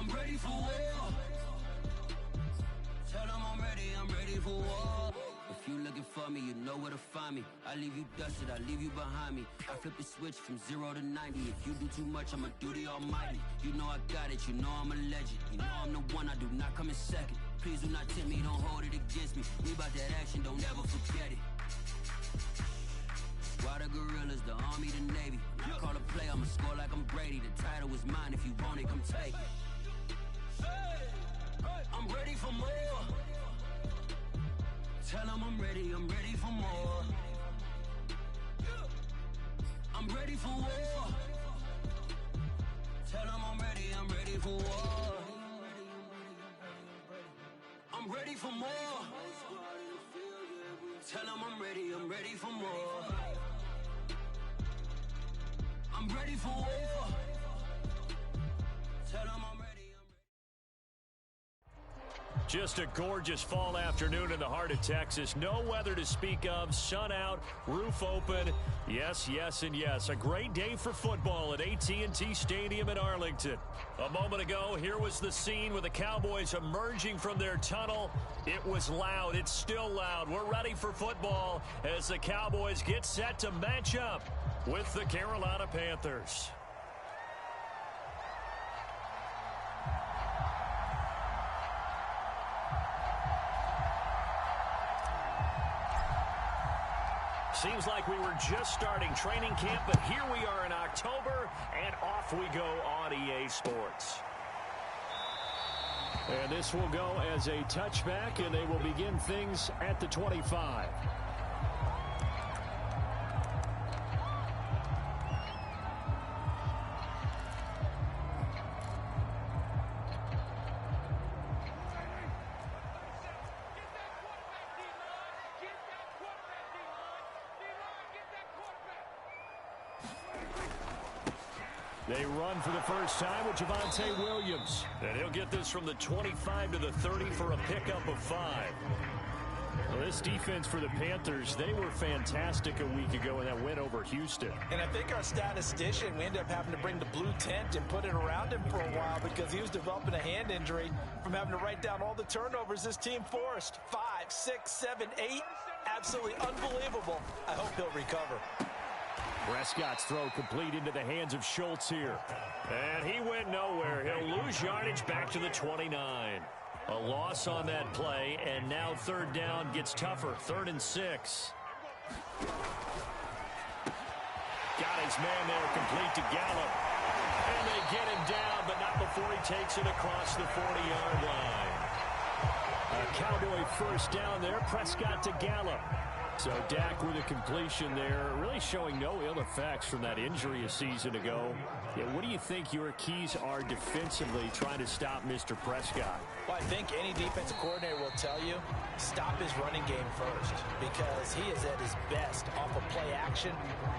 I'm ready for war. Tell them I'm ready for war. If you looking for me, you know where to find me. I leave you dusted, I leave you behind me. I flip the switch from 0 to 90. If you do too much, I'ma do the almighty. You know I got it, you know I'm a legend. You know I'm the one, I do not come in second. Please do not tempt me, don't hold it against me. We about that action, don't ever forget it. Why the gorillas, the army, the navy. When I call a play, I'ma score like I'm Brady. The title is mine, if you want it, come take it. I'm ready for more. Tell them I'm ready for more. I'm ready for war. Tell them I'm ready for war. I'm ready for more. Tell them I'm ready for more. I'm ready for war. Tell them I'm ready. Just a gorgeous fall afternoon in the heart of Texas. No weather to speak of. Sun out, roof open. Yes, yes, and yes. A great day for football at AT&T Stadium in Arlington. A moment ago, here was the scene with the Cowboys emerging from their tunnel. It was loud. It's still loud. We're ready for football as the Cowboys get set to match up with the Carolina Panthers. Seems like we were just starting training camp, but here we are in October, and off we go on EA Sports. And this will go as a touchback, and they will begin things at the 25. They run for the first time with Javonte Williams. And he'll get this from the 25 to the 30 for a pickup of 5. Well, this defense for the Panthers, they were fantastic a week ago in that win over Houston. And I think our statistician, we ended up having to bring the blue tent and put it around him for a while because he was developing a hand injury from having to write down all the turnovers this team forced. 5, 6, 7, 8. Absolutely unbelievable. I hope he'll recover. Prescott's throw complete into the hands of Schultz here. And he went nowhere. He'll lose yardage back to the 29. A loss on that play, and now third down gets tougher. 3rd and 6. Got his man there, complete to Gallup. And they get him down, but not before he takes it across the 40-yard line. A Cowboy first down there. Prescott to Gallup. So Dak with a completion there, really showing no ill effects from that injury a season ago. Yeah, what do you think your keys are defensively trying to stop Mr. Prescott? Well, I think any defensive coordinator will tell you, stop his running game first, because he is at his best off of play action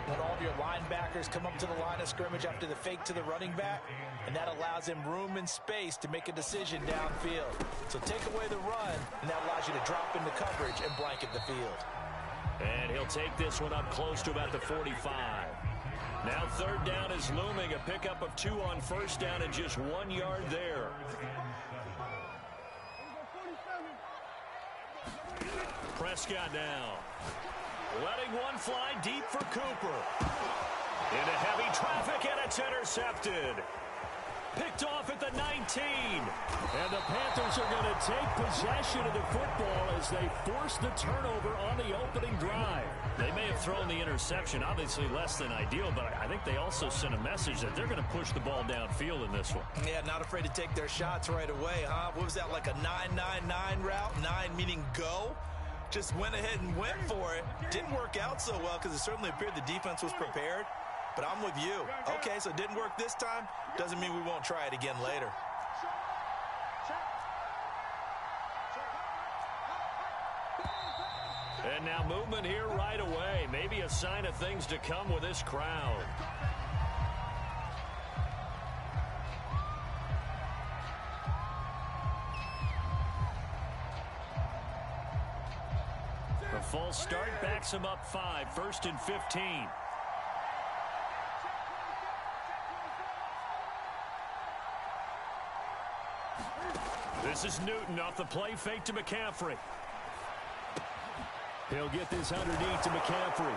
when all of your linebackers come up to the line of scrimmage after the fake to the running back, and that allows him room and space to make a decision downfield. So take away the run, and that allows you to drop into coverage and blanket the field. And he'll take this one up close to about the 45. Now third down is looming. A pickup of 2 on first down and just 1 yard there. Prescott now. Letting one fly deep for Cooper. Into heavy traffic, and it's intercepted. Picked off at the 19. And the Panthers are going to take possession of the football as they force the turnover on the opening drive. They may have thrown the interception, obviously less than ideal, but I think they also sent a message that they're going to push the ball downfield in this one. Yeah, not afraid to take their shots right away, huh? What was that, like a 9-9-9 route? 9 meaning go? Just went ahead and went for it. Didn't work out so well because it certainly appeared the defense was prepared. But I'm with you. Okay, so it didn't work this time. Doesn't mean we won't try it again later. And now movement here right away. Maybe a sign of things to come with this crowd. A false start backs him up 5. 1st and 15. This is Newton off the play fake to McCaffrey. He'll get this underneath to McCaffrey.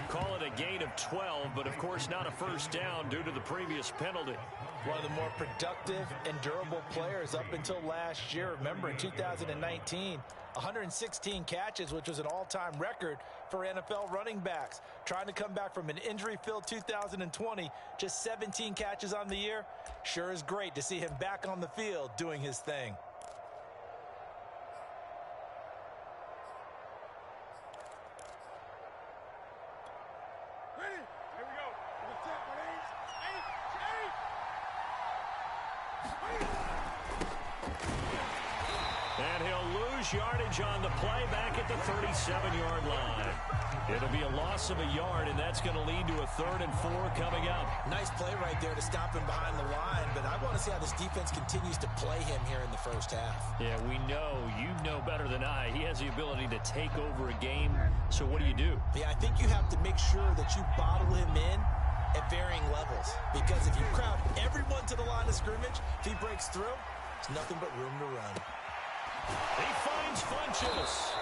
Call it a gain of 12, but of course not a first down due to the previous penalty. One of the more productive and durable players up until last year. Remember, in 2019, 116 catches, which was an all-time record for NFL running backs. Trying to come back from an injury-filled 2020, just 17 catches on the year. Sure is great to see him back on the field doing his thing. And he'll lose yardage on the play back at the 37-yard line. It'll be a loss of a yard, and that's going to lead to a 3rd and 4 coming up. Nice play right there to stop him behind the line, but I want to see how this defense continues to play him here in the first half. Yeah, we know. You know better than I. He has the ability to take over a game, so what do you do? Yeah, I think you have to make sure that you bottle him in at varying levels, because if you crowd everyone to the line of scrimmage, if he breaks through, there's nothing but room to run. He finds Funchess,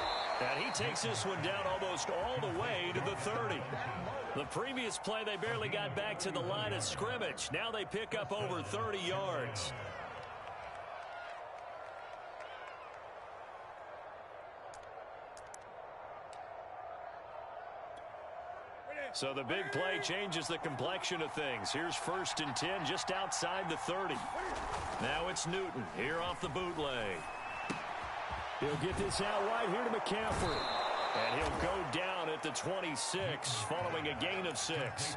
and he takes this one down almost all the way to the 30. The previous play, they barely got back to the line of scrimmage. Now they pick up over 30 yards. So the big play changes the complexion of things. Here's 1st and 10 just outside the 30. Now it's Newton here off the bootleg. He'll get this out wide here to McCaffrey. And he'll go down at the 26 following a gain of 6.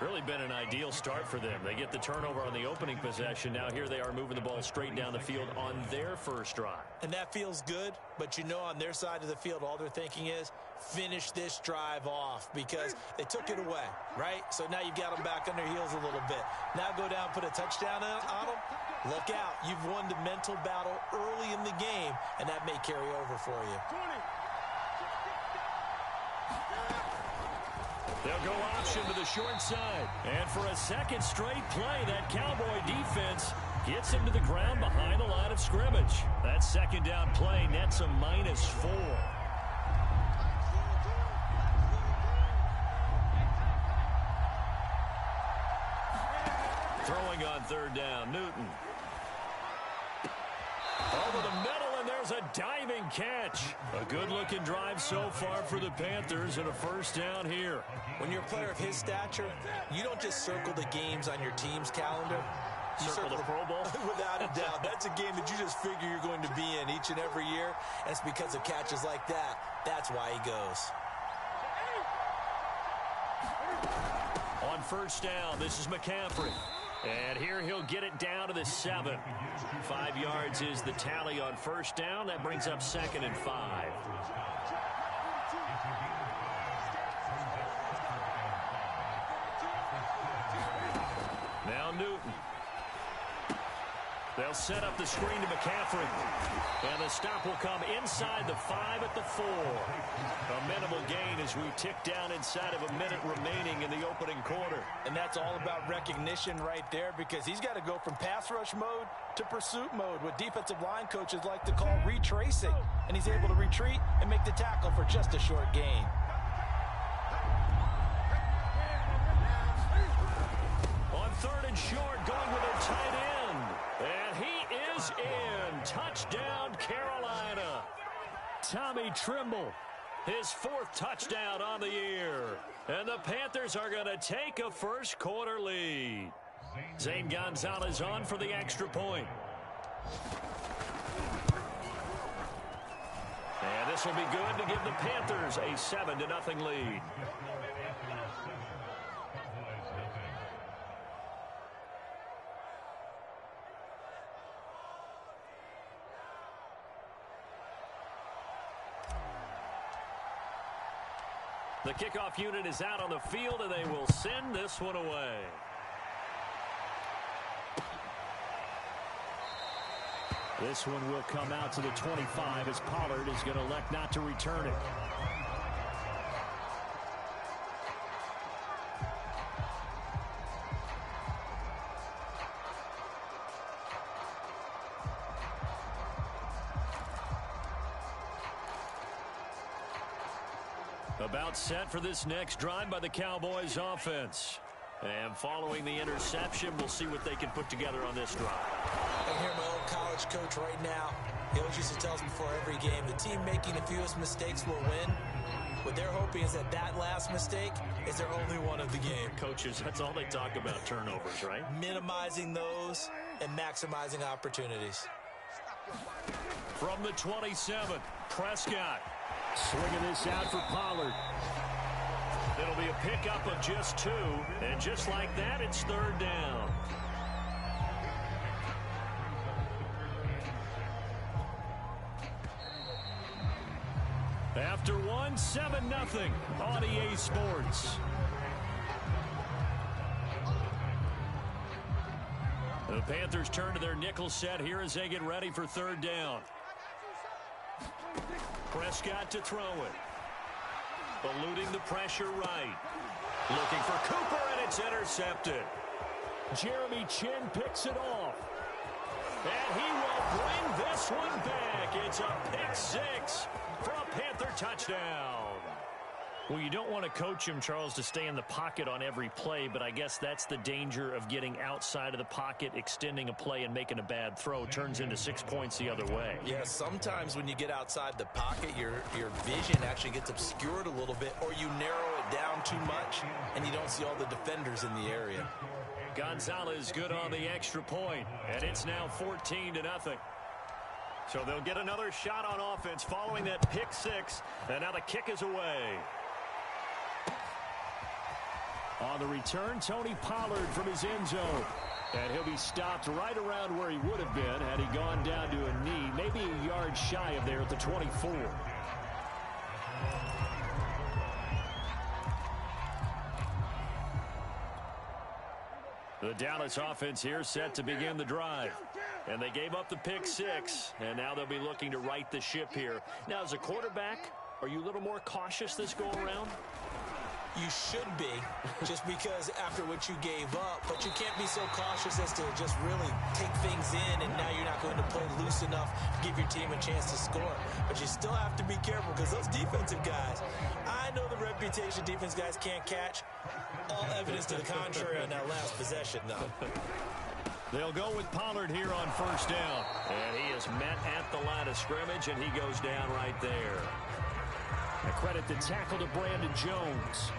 Really been an ideal start for them. They get the turnover on the opening possession. Now here they are moving the ball straight down the field on their first drive. And that feels good, but you know on their side of the field all they're thinking is finish this drive off because they took it away, right? So now you've got them back on their heels a little bit. Now go down, put a touchdown on them. Look out. You've won the mental battle early in the game, and that may carry over for you. They'll go option to the short side. And for a second straight play, that Cowboy defense gets him to the ground behind the line of scrimmage. That second down play nets a -4. Throwing on 3rd down, Newton. Over the middle, and there's a diving catch. A good-looking drive so far for the Panthers, and a first down here. When you're a player of his stature, you don't just circle the games on your team's calendar. You circle the Pro Bowl? Without a doubt. That's a game that you just figure you're going to be in each and every year. And it's because of catches like that. That's why he goes. On 1st down, this is McCaffrey. And here he'll get it down to the 7. 5 yards is the tally on 1st down. That brings up 2nd and 5. Now Newton. They'll set up the screen to McCaffrey. And the stop will come inside the 5 at the 4. A minimal gain as we tick down inside of a minute remaining in the opening quarter. And that's all about recognition right there because he's got to go from pass rush mode to pursuit mode, what defensive line coaches like to call retracing. And he's able to retreat and make the tackle for just a short gain. On 3rd and short, going with a tight end. And he is in. Touchdown, Carolina. Tommy Tremble, his 4th touchdown on the year. And the Panthers are going to take a first quarter lead. Zane Gonzalez on for the extra point. And this will be good to give the Panthers a 7-0 lead. The kickoff unit is out on the field, and they will send this one away. This one will come out to the 25 as Pollard is going to elect not to return it. About set for this next drive by the Cowboys offense. And following the interception, we'll see what they can put together on this drive. I hear my old college coach right now. He always used to tell us before every game, the team making the fewest mistakes will win. What they're hoping is that last mistake is their only one of the game. Coaches, that's all they talk about, turnovers, right? Minimizing those and maximizing opportunities. From the 27, Prescott swinging this out for Pollard. It'll be a pickup of just 2, and just like that, it's third down. After one, 7-0 on EA Sports. The Panthers turn to their nickel set here as they get ready for third down. Prescott to throw it. Eluding the pressure right. Looking for Cooper, and it's intercepted. Jeremy Chinn picks it off. And he will bring this one back. It's a pick 6 for a Panther touchdown. Well, you don't want to coach him, Charles, to stay in the pocket on every play, but I guess that's the danger of getting outside of the pocket, extending a play, and making a bad throw. Turns into 6 points the other way. Yeah, sometimes when you get outside the pocket, your vision actually gets obscured a little bit, or you narrow it down too much, and you don't see all the defenders in the area. Gonzalez good on the extra point, and it's now 14-0. So they'll get another shot on offense following that pick 6, and now the kick is away. On the return, Tony Pollard from his end zone. And he'll be stopped right around where he would have been had he gone down to a knee, maybe a yard shy of there at the 24. The Dallas offense here set to begin the drive. And they gave up the pick 6, and now they'll be looking to right the ship here. Now, as a quarterback, are you a little more cautious this go-around? You should be, just because after what you gave up, but you can't be so cautious as to just really take things in, and now you're not going to play loose enough to give your team a chance to score. But you still have to be careful, because those defensive guys, I know the reputation defense guys can't catch. All evidence to the contrary on that last possession, though. They'll go with Pollard here on first down. And he is met at the line of scrimmage, and he goes down right there. A credit the tackle to Brandon Jones.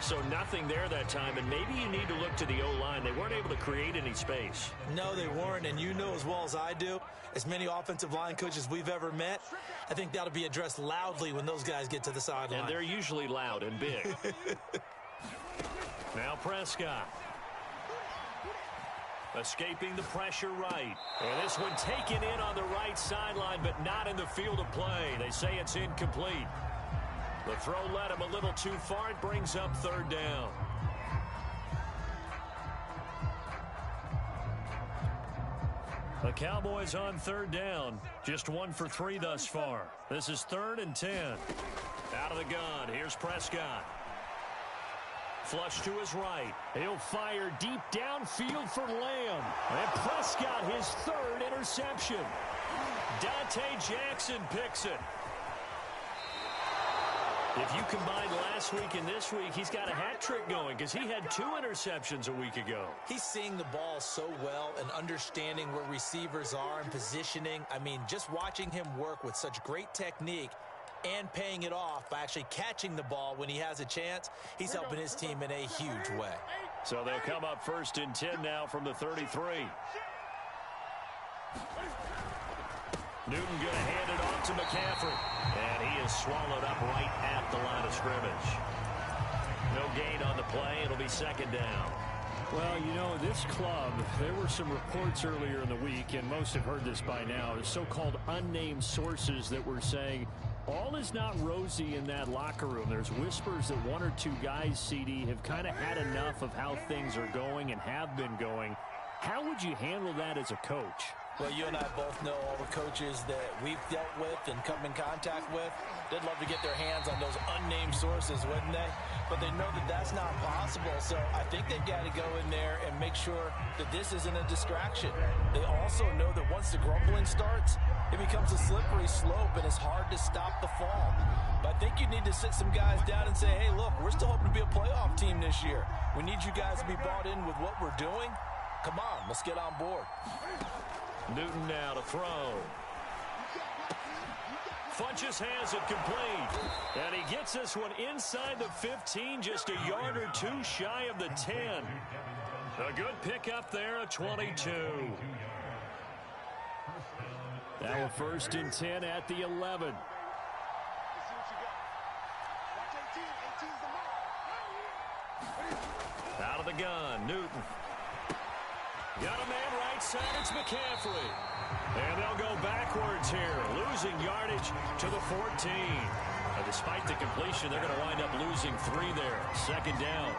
So nothing there that time, and maybe you need to look to the O-line. They weren't able to create any space. No, they weren't, and you know as well as I do, as many offensive line coaches we've ever met, I think that'll be addressed loudly when those guys get to the sideline. And they're usually loud and big. Now Prescott. Escaping the pressure right. And this one taken in on the right sideline, but not in the field of play. They say it's incomplete. The throw led him a little too far. It brings up third down. The Cowboys on third down. Just 1 for 3 thus far. This is 3rd and 10. Out of the gun. Here's Prescott. Flush to his right. He'll fire deep downfield for Lamb. And Prescott, his 3rd interception. Dante Jackson picks it. If you combine last week and this week, he's got a hat trick going because he had 2 interceptions a week ago. He's seeing the ball so well and understanding where receivers are and positioning. I mean, just watching him work with such great technique and paying it off by actually catching the ball when he has a chance, he's helping his team in a huge way. So they'll come up 1st and 10 now from the 33. Newton going to hand it off to McCaffrey. And he is swallowed up right at the line of scrimmage. No gain on the play. It'll be 2nd down. Well, you know, this club, there were some reports earlier in the week, and most have heard this by now, so-called unnamed sources that were saying all is not rosy in that locker room. There's whispers that 1 or 2 guys, CD, have kind of had enough of how things are going and have been going. How would you handle that as a coach? Well, you and I both know all the coaches that we've dealt with and come in contact with. They'd love to get their hands on those unnamed sources, wouldn't they? But they know that that's not possible, so I think they've got to go in there and make sure that this isn't a distraction. They also know that once the grumbling starts, it becomes a slippery slope, and it's hard to stop the fall. But I think you need to sit some guys down and say, hey, look, we're still hoping to be a playoff team this year. We need you guys to be bought in with what we're doing. Come on, let's get on board. Newton now to throw. Funchess has it complete. And he gets this one inside the 15, just a yard or two shy of the 10. A good pickup there, a 22. Now a 1st and 10 at the 11. Out of the gun, Newton. Got a man right side, it's McCaffrey. And they'll go backwards here, losing yardage to the 14. Despite the completion, they're going to wind up losing 3 there. 2nd down.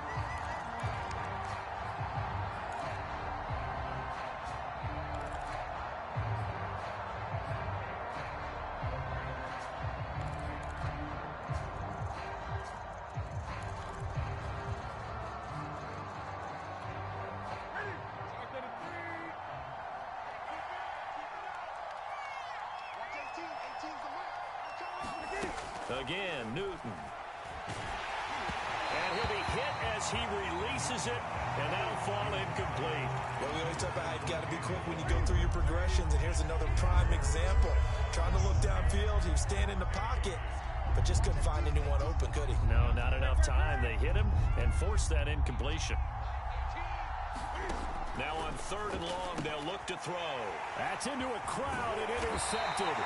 Again, Newton. And he'll be hit as he releases it, and that'll fall incomplete. Well, we always talk about how you've got to be quick when you go through your progressions, and here's another prime example. Trying to look downfield, he was standing in the pocket, but just couldn't find anyone open, could he? No, not enough time. They hit him and forced that incompletion. Now on 3rd and long, they'll look to throw. That's into a crowd and intercepted.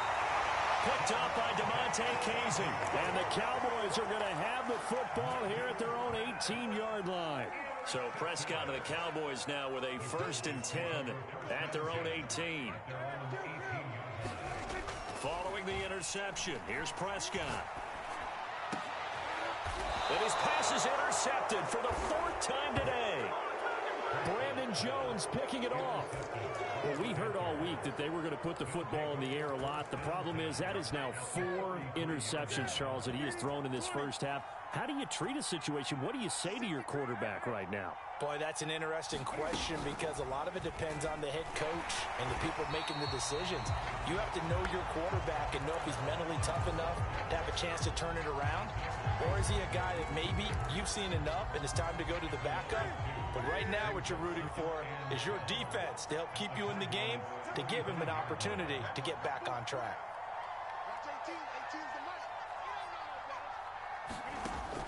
Picked up by DeMonte Casey. And the Cowboys are going to have the football here at their own 18-yard line. So Prescott and the Cowboys now with a 1st and 10 at their own 18. Following the interception, here's Prescott. And his pass is intercepted for the 4th time today. Brandon Jones picking it off. Well, we heard all week that they were going to put the football in the air a lot. The problem is that is now 4 interceptions, Charles, that he has thrown in this first half. How do you treat a situation? What do you say to your quarterback right now? Boy, that's an interesting question because a lot of it depends on the head coach and the people making the decisions. You have to know your quarterback and know if he's mentally tough enough to have a chance to turn it around. Or is he a guy that maybe you've seen enough and it's time to go to the backup? But right now what you're rooting for is your defense to help keep you in the game, to give him an opportunity to get back on track.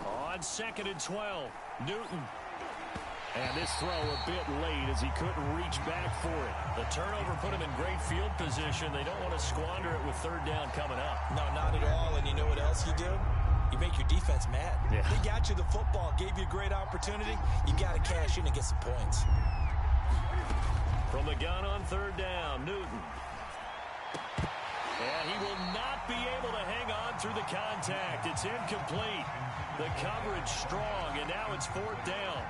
On 2nd and 12, Newton. And this throw a bit late as he couldn't reach back for it. The turnover put him in great field position. They don't want to squander it with 3rd down coming up. No, not at all. And you know what else you do? You make your defense mad. Yeah. They got you the football, gave you a great opportunity. You got to cash in and get some points. From the gun on 3rd down, Newton. And he will not be able to hang on through the contact. It's incomplete. The coverage strong, and now it's 4th down.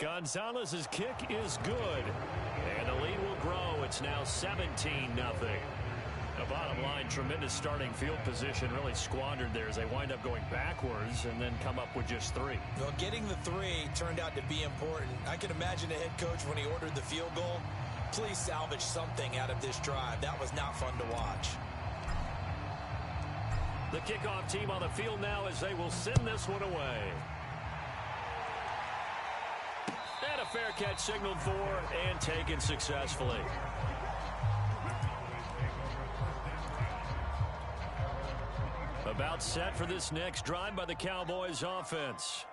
Gonzalez's kick is good, and the lead will grow. It's now 17-0. The bottom line, tremendous starting field position, really squandered there as they wind up going backwards and then come up with just 3. Well, getting the 3 turned out to be important. I can imagine the head coach when he ordered the field goal. Please salvage something out of this drive. That was not fun to watch. The kickoff team on the field now as they will send this one away. And a fair catch signaled for and taken successfully. About set for this next drive by the Cowboys offense.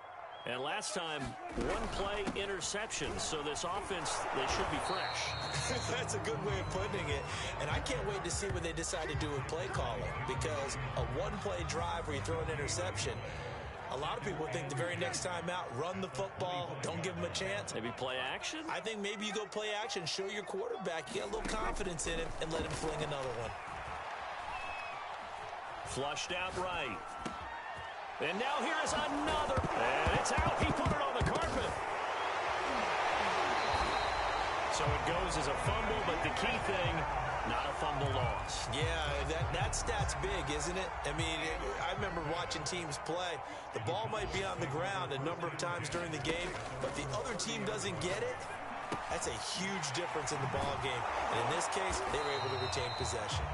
And last time, 1 play interception. So this offense, they should be fresh. That's That's a good way of putting it. And I can't wait to see what they decide to do with play calling, because a one-play drive where you throw an interception, a lot of people think the very next time out, run the football, don't give them a chance. Maybe play action? I think maybe you go play action, show your quarterback you got a little confidence in him, and let him fling another one. Flushed out right. And now here is another. And it's out. He put it on the carpet. So it goes as a fumble, but the key thing, not a fumble loss. Yeah, that stat's big, isn't it? I mean, I remember watching teams play. The ball might be on the ground a number of times during the game, but the other team doesn't get it. That's a huge difference in the ball game. And in this case, they were able to retain possession.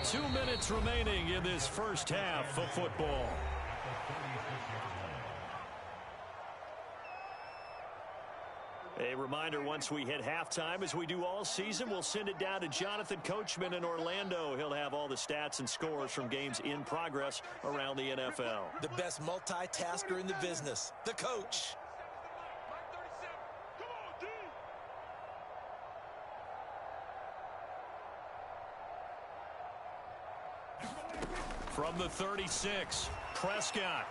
Two minutes remaining in this first half of football. A reminder, once we hit halftime, as we do all season, we'll send it down to Jonathan Coachman in Orlando. He'll have all the stats and scores from games in progress around the NFL. The best multitasker in the business, the coach. From the 36, Prescott.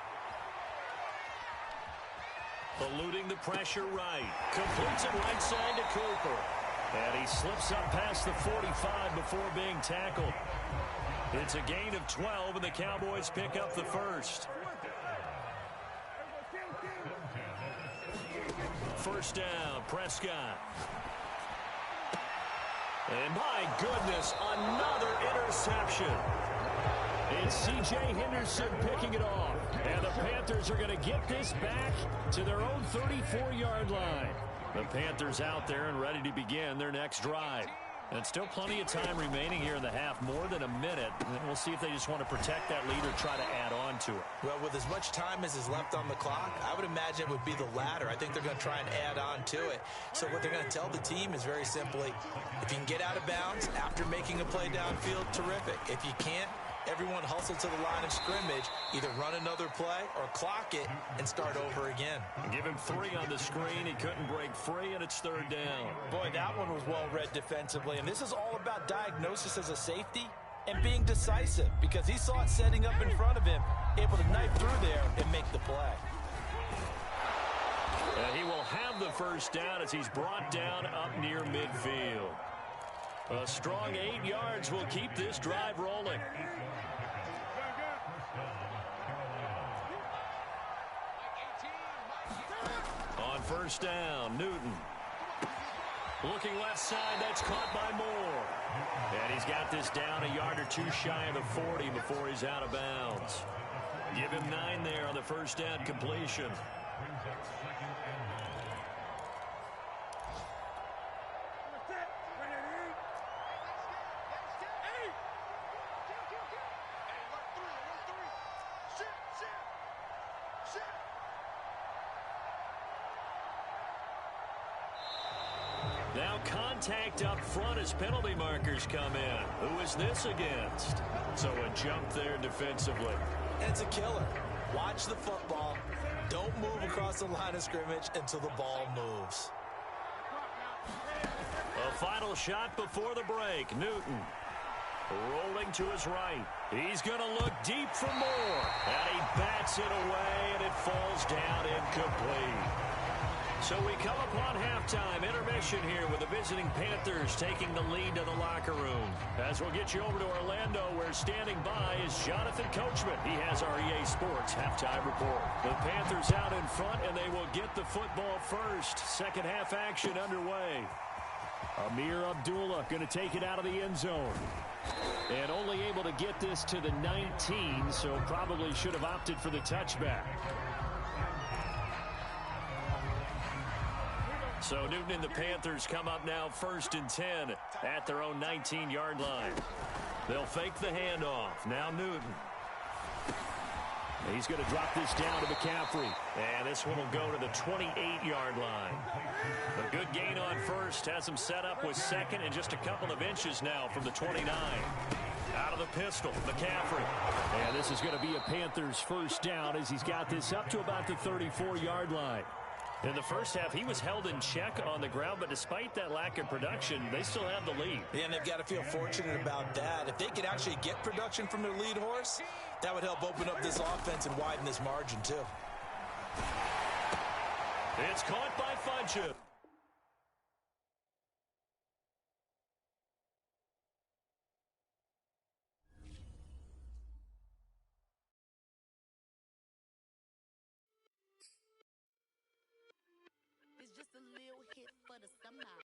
Eluding the pressure right. Completes it right side to Cooper. And he slips up past the 45 before being tackled. It's a gain of 12, and the Cowboys pick up the first. First down, Prescott. And my goodness, another interception. It's C.J. Henderson picking it off. And the Panthers are going to get this back to their own 34-yard line. The Panthers out there and ready to begin their next drive. And still plenty of time remaining here in the half, more than a minute. And we'll see if they just want to protect that lead or try to add on to it. Well, with as much time as is left on the clock, I would imagine it would be the latter. I think they're going to try and add on to it. So what they're going to tell the team is very simply, if you can get out of bounds after making a play downfield, terrific. If you can't, everyone hustle to the line of scrimmage, either run another play or clock it and start over again. Give him 3 on the screen. He couldn't break free, and it's third down. Boy, that one was well read defensively. And this is all about diagnosis as a safety and being decisive, because he saw it setting up in front of him, able to knife through there and make the play. And he will have the first down as he's brought down up near midfield. A strong 8 yards will keep this drive rolling. On first down, Newton. Looking left side, that's caught by Moore. And he's got this down a yard or two shy of the 40 before he's out of bounds. Give him 9 there on the first down completion. Now contact up front as penalty markers come in. Who is this against? So a jump there defensively. And it's a killer. Watch the football. Don't move across the line of scrimmage until the ball moves. A final shot before the break. Newton rolling to his right. He's going to look deep for more. And he bats it away, and it falls down incomplete. So we come upon halftime intermission here with the visiting Panthers taking the lead to the locker room. As we'll get you over to Orlando, where standing by is Jonathan Coachman. He has our EA Sports halftime report. The Panthers out in front, and they will get the football first. Second half action underway. Amir Abdullah going to take it out of the end zone. And only able to get this to the 19, so probably should have opted for the touchback. So Newton and the Panthers come up now 1st and 10 at their own 19-yard line. They'll fake the handoff. Now Newton. He's going to drop this down to McCaffrey. And this one will go to the 28-yard line. A good gain on first. Has him set up with second and just a couple of inches now from the 29. Out of the pistol, McCaffrey. And this is going to be a Panthers first down as he's got this up to about the 34-yard line. In the first half, he was held in check on the ground, but despite that lack of production, they still have the lead. Yeah, and they've got to feel fortunate about that. If they could actually get production from their lead horse, that would help open up this offense and widen this margin, too. It's caught by Funchess. It's just a little hit for the summer.